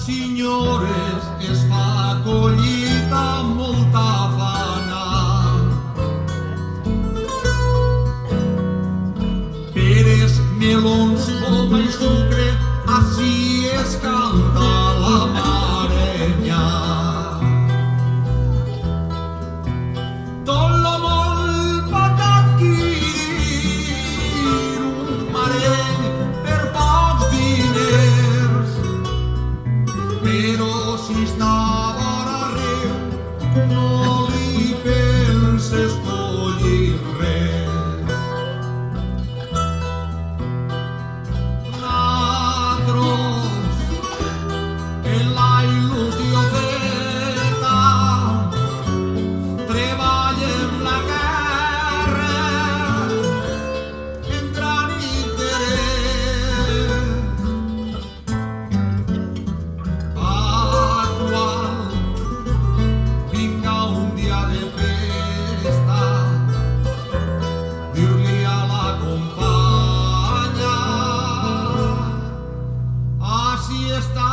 Signores, es fa collita amb molta fana. Peres, melons, poma i sucre, així es canta la marenya. Tot lo món pot adquirir un mareny per pocs diners, però si està vora riu no li penses collir res. Nosaltres, en la il·lusió feta, treballem la terra en gran interès. Vinga un dia de festa, dir-li a la companya, així està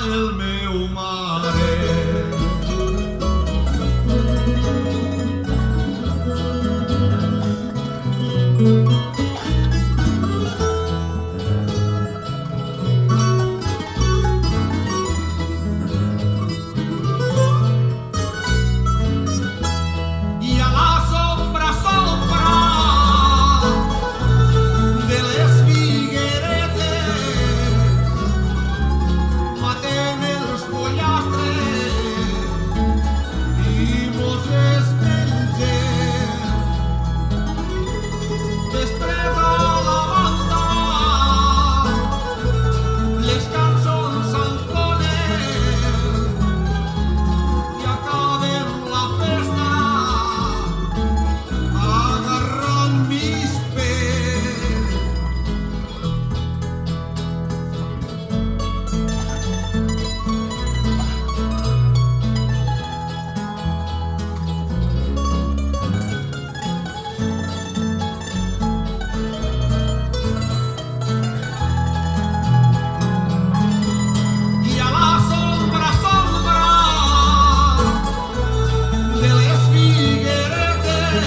el meu mare. I a la sombra de les figueretes matem els pollastres i mos els mengem. Després a la banda les cançons s'entonen i acabem la festa agarrant mis pes. I a la sombra de les figueretes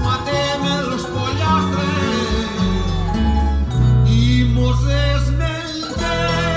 matem els pollastres i mos els mengem.